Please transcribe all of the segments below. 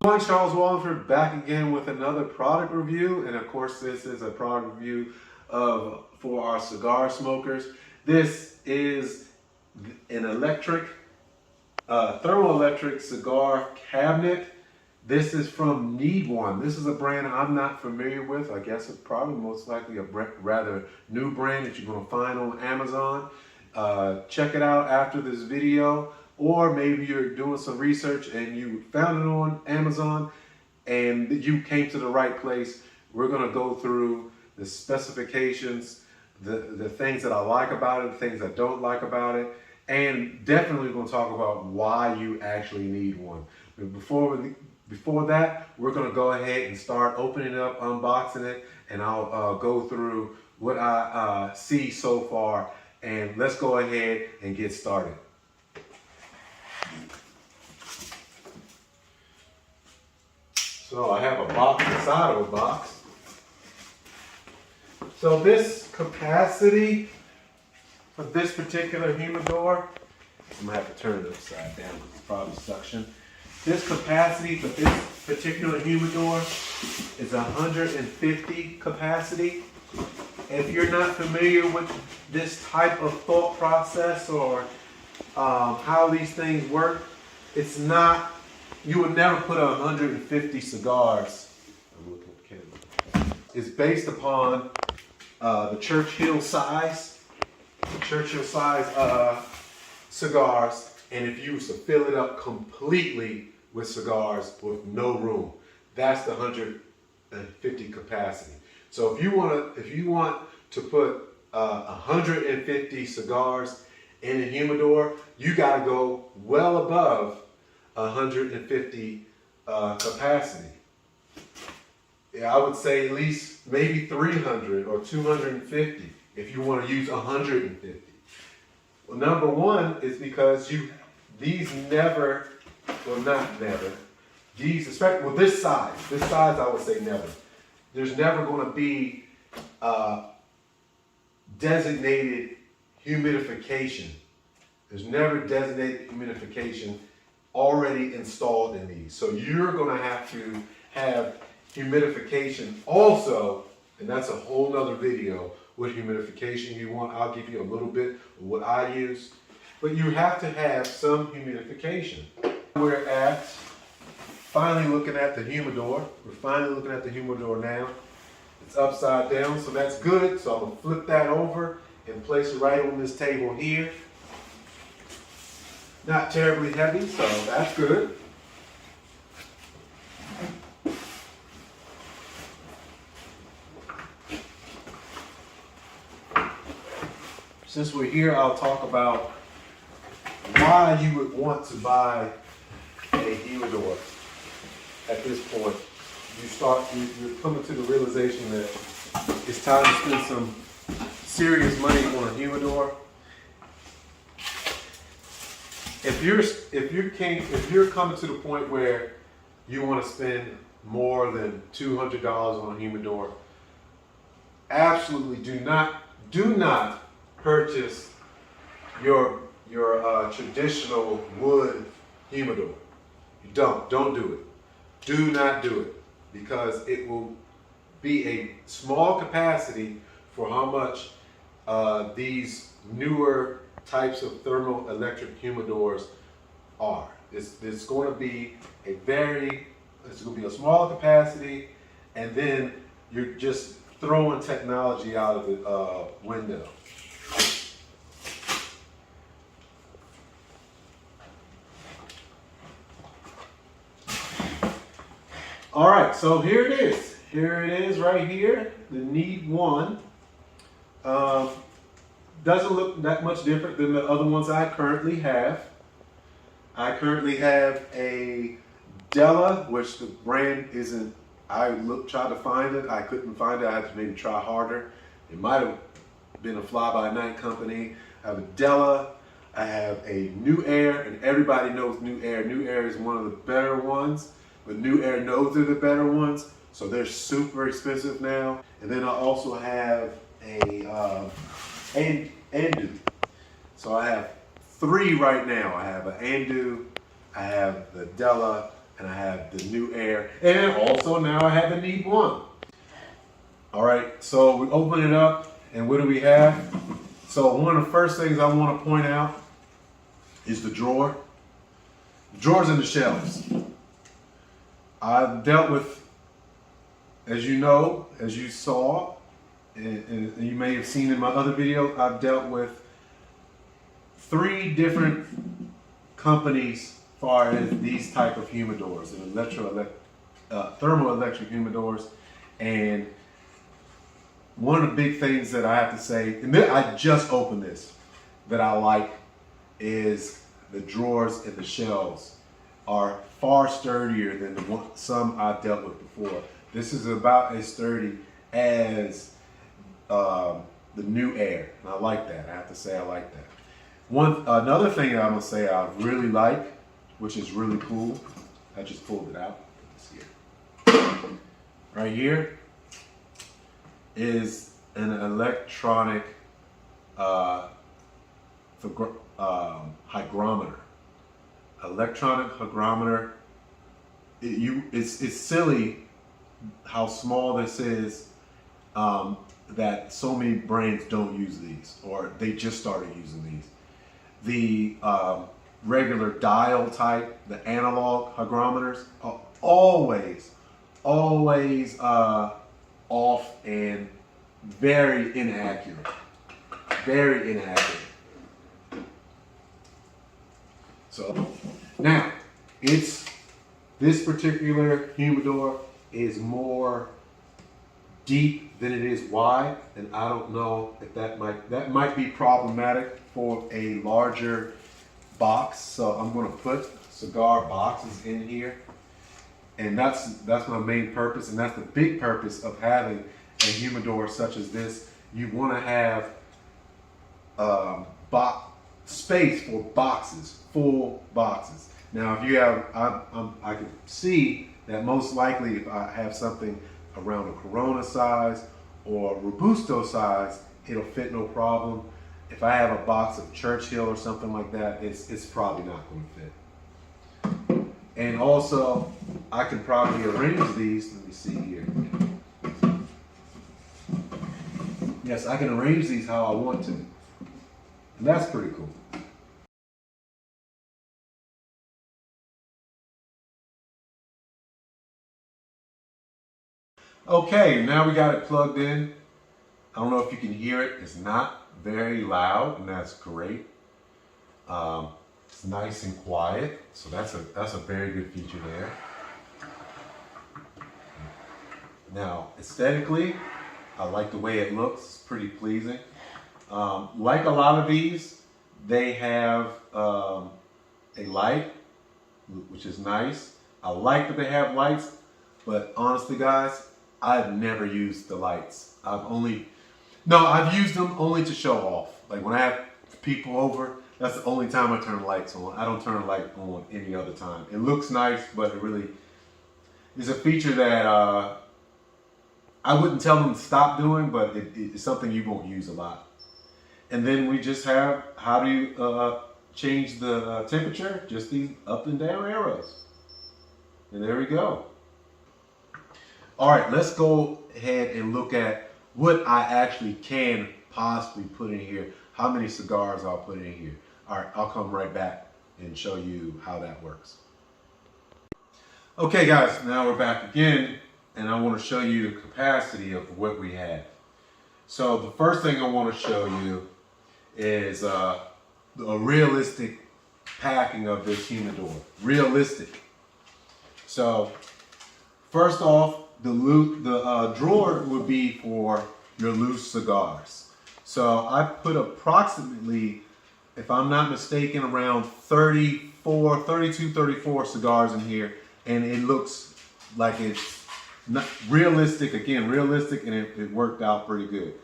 I'm Charles Walhingford, back again with another product review, and of course this is a product review for our cigar smokers. This is an thermoelectric cigar cabinet. This is from Needone. This is a brand I'm not familiar with. I guess it's probably most likely a rather new brand that you're going to find on Amazon. Check it out after this video. Or maybe you're doing some research and you found it on Amazon and you came to the right place. We're going to go through the specifications, the things that I like about it, the things I don't like about it, and definitely going to talk about why you actually need one. But before that, we're going to go ahead and start opening it up, unboxing it, and I'll go through what I see so far. And let's go ahead and get started. So I have a box inside of a box. So this capacity of this particular humidor, I'm gonna have to turn it upside down because it's probably suction. This capacity for this particular humidor is 150 capacity. If you're not familiar with this type of thought process or how these things work, it's not. You would never put 150 cigars. I'm looking at the camera. It's based upon the Churchill size. Churchill size cigars, and if you was to fill it up completely with cigars with no room, that's the 150 capacity. So if you want to put 150 cigars in a humidor, you got to go well above 150 capacity. Yeah, I would say at least maybe 300 or 250 if you want to use 150. Well, number one is because these never, well not never, these, especially with this size I would say never. There's never going to be designated humidification. There's never designated humidification already installed in these. So you're going to have humidification also, and that's a whole nother video, what humidification you want. I'll give you a little bit of what I use, but you have to have some humidification. We're finally looking at the humidor. We're finally looking at the humidor now. It's upside down, so that's good. So I'm going to flip that over and place it right on this table here. Not terribly heavy, so that's good. Since we're here, I'll talk about why you would want to buy a humidor at this point. You're coming to the realization that it's time to spend some serious money on a humidor. If you're coming to the point where you want to spend more than $200 on a humidor, absolutely do not purchase your traditional wood humidor. You don't do it. Do not do it, because it will be a small capacity for how much these newer types of thermoelectric humidors are. It's going to be a small capacity, and then you're just throwing technology out of the window. All right, so here it is. Here it is right here, the Needone. Doesn't look that much different than the other ones I currently have. I currently have a Della, which the brand isn't, tried to find it, I couldn't find it, I had to maybe try harder. It might have been a fly-by-night company. I have a Della, I have a New Air, and everybody knows New Air. New Air is one of the better ones, but New Air knows they're the better ones, so they're super expensive now. And then I also have a Andu. So I have three right now. I have an Andu, I have the Della, and I have the new air, and also now I have the Needone. All right, so we open it up, and what do we have? So one of the first things I want to point out is the drawer. The drawers and the shelves. I've dealt with, as you know, as you saw, and you may have seen in my other video, I've dealt with 3 different companies as far as these type of humidors, the thermoelectric humidors. And one of the big things that I have to say, and I just opened this, that I like is the drawers and the shelves are far sturdier than some I've dealt with before. This is about as sturdy as the new air, and I like that. I have to say I like that. Another thing that I'm gonna say I really like, which is really cool. I just pulled it out. Right here is an electronic hygrometer. Electronic hygrometer. It's silly how small this is. That so many brands don't use these, or they just started using these. The regular dial type, the analog hygrometers are always off and very inaccurate. Very inaccurate. So now this particular humidor is more deep than it is wide, and I don't know if that might be problematic for a larger box. So I'm going to put cigar boxes in here, and that's my main purpose, and that's the big purpose of having a humidor such as this. You want to have space for boxes, full boxes. Now, if you have, I can see that most likely if I have something around a Corona size or Robusto size, it'll fit no problem. If I have a box of Churchill or something like that, it's probably not going to fit. And also, I can probably arrange these. Let me see here. Yes, I can arrange these how I want to. And that's pretty cool. Okay, now we got it plugged in. I don't know if you can hear it. It's not very loud, and that's great. It's nice and quiet, so that's a very good feature there. Now, aesthetically, I like the way it looks. It's pretty pleasing. Like a lot of these, they have a light, which is nice. I like that they have lights, but honestly, guys, I've never used the lights. I've used them only to show off. Like when I have people over, that's the only time I turn lights on. I don't turn a light on any other time. It looks nice, but it really is a feature that I wouldn't tell them to stop doing, but it's something you won't use a lot. And then we just have, how do you change the temperature? Just these up and down arrows. And there we go. All right, let's go ahead and look at what I actually can possibly put in here, how many cigars I'll put in here. All right, I'll come right back and show you how that works. Okay guys, now we're back again, and I want to show you the capacity of what we have. So the first thing I want to show you is a realistic packing of this humidor. Realistic. So first off, the drawer would be for your loose cigars. So I put approximately, if I'm not mistaken, around 32, 34 cigars in here, and it looks like it's not realistic. Again, realistic, and it worked out pretty good.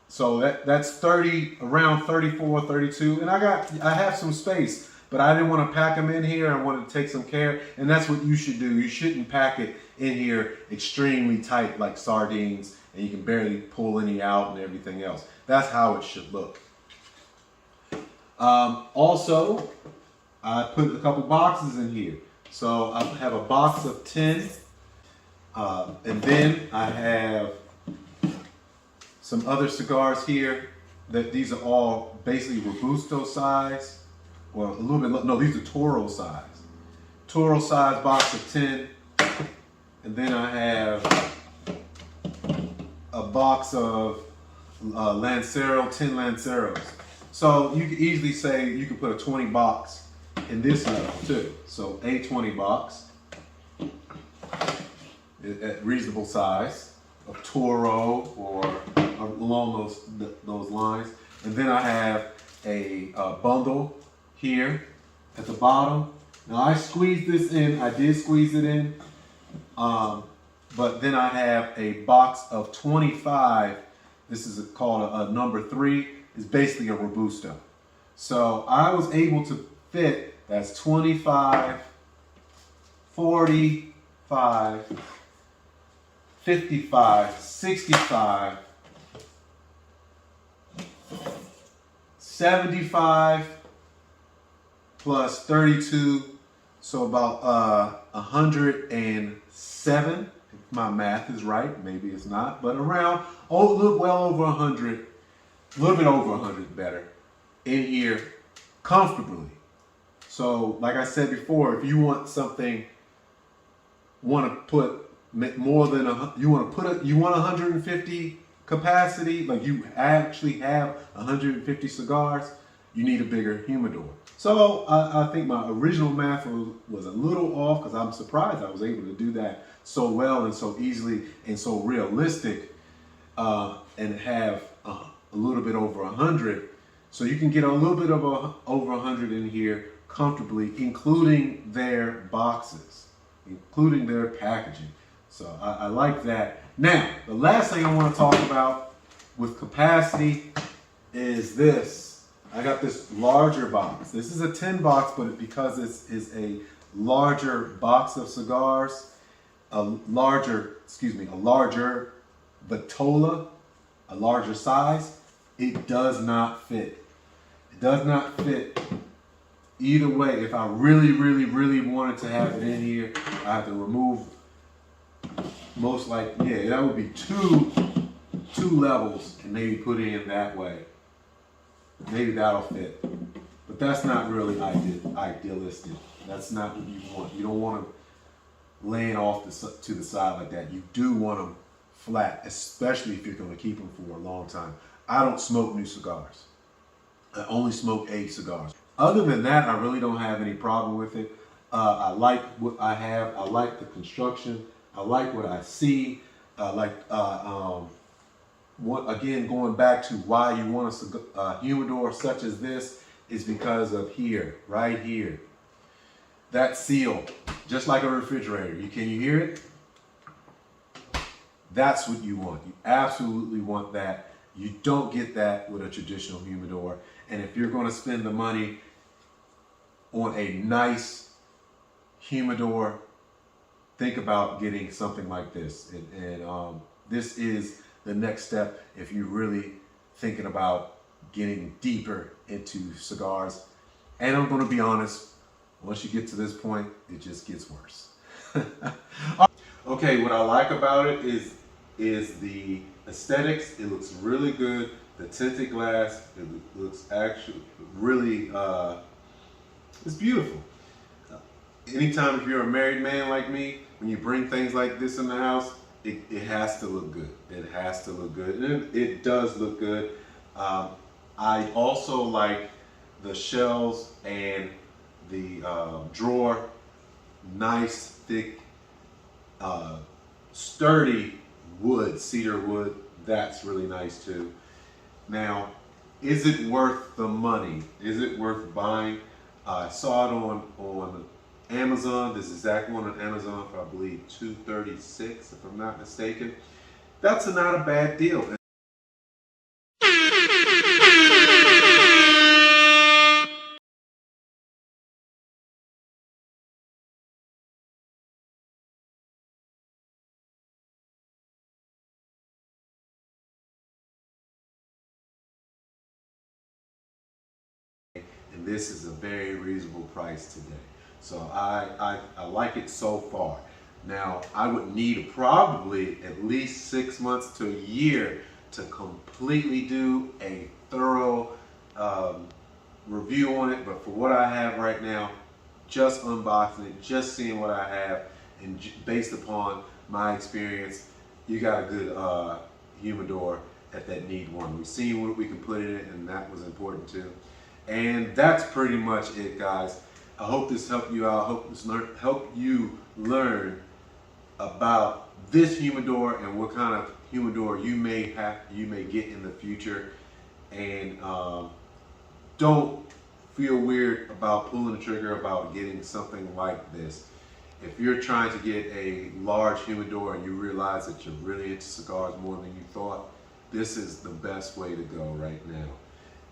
So that's around 34, 32, and I have some space, but I didn't want to pack them in here. I wanted to take some care, and that's what you should do. You shouldn't pack it in here extremely tight like sardines, and you can barely pull any out and everything else. That's how it should look. Also, I put a couple boxes in here. So I have a box of 10, and then I have some other cigars here. That these are all basically Robusto size, or a little bit. No, these are Toro size. Toro size box of 10, and then I have a box of Lancero, 10 Lanceros. So you could easily say you could put a 20 box in this level too. So a 20 box at reasonable size of Toro or along those lines. And then I have a bundle here at the bottom. Now I squeezed this in. I did squeeze it in. But then I have a box of 25. This is called a number 3. It's basically a Robusto. So I was able to fit, that's 25, 45, 55, 65, 75 plus 32, so about 107. If my math is right, maybe it's not, but around, well over 100, a little bit over 100 better, in here comfortably. So, like I said before, if you want something, want to put more than you want 150 capacity, like you actually have 150 cigars, you need a bigger humidor. So I think my original math was a little off, because I'm surprised I was able to do that so well and so easily and so realistic, and have a little bit over 100. So you can get a little bit of over 100 in here comfortably, including their boxes, including their packaging. So I like that. Now, the last thing I want to talk about with capacity is this. I got this larger box. This is a 10 box, but because this is a larger box of cigars, a larger Vitola, a larger size, it does not fit. It does not fit either way. If I really, really, really wanted to have it in here, I have to remove most likely, yeah, that would be two levels and maybe put it in that way. Maybe that'll fit. But that's not really idealistic. That's not what you want. You don't want them laying off to the side like that. You do want them flat, especially if you're going to keep them for a long time. I don't smoke new cigars. I only smoke aged cigars. Other than that, I really don't have any problem with it. I like what I have. I like the construction. I like what I see. Again, going back to why you want a humidor such as this is because of here, right here. That seal, just like a refrigerator. Can you hear it? That's what you want. You absolutely want that. You don't get that with a traditional humidor. And if you're going to spend the money on a nice humidor, think about getting something like this. And this is the next step if you're really thinking about getting deeper into cigars. And I'm going to be honest, once you get to this point, it just gets worse. Okay, what I like about it is the aesthetics. It looks really good. The tinted glass, it looks actually really, it's beautiful. Anytime if you're a married man like me, when you bring things like this in the house, it has to look good. It has to look good. And it does look good. I also like the shelves and the drawer. Nice, thick, sturdy wood, cedar wood. That's really nice too. Now, is it worth the money? Is it worth buying? I saw it on Amazon, this exact one on Amazon for I believe $236 if I'm not mistaken. That's not a bad deal. And this is a very reasonable price today. So I like it so far. Now, I would need probably at least 6 months to a year to completely do a thorough review on it, but for what I have right now, just unboxing it, just seeing what I have, and based upon my experience, you got a good humidor at that Needone. We've seen what we can put in it, and that was important too. And that's pretty much it, guys. I hope this helped you out. I hope this helped you learn about this humidor and what kind of humidor you may get in the future. And don't feel weird about pulling the trigger about getting something like this. If you're trying to get a large humidor and you realize that you're really into cigars more than you thought, this is the best way to go right now.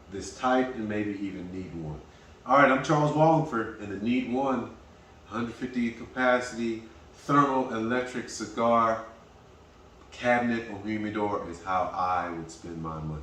This type and maybe even Needone. All right, I'm Charles Walhingford, and the Needone 150 capacity thermoelectric cigar cabinet or humidor is how I would spend my money.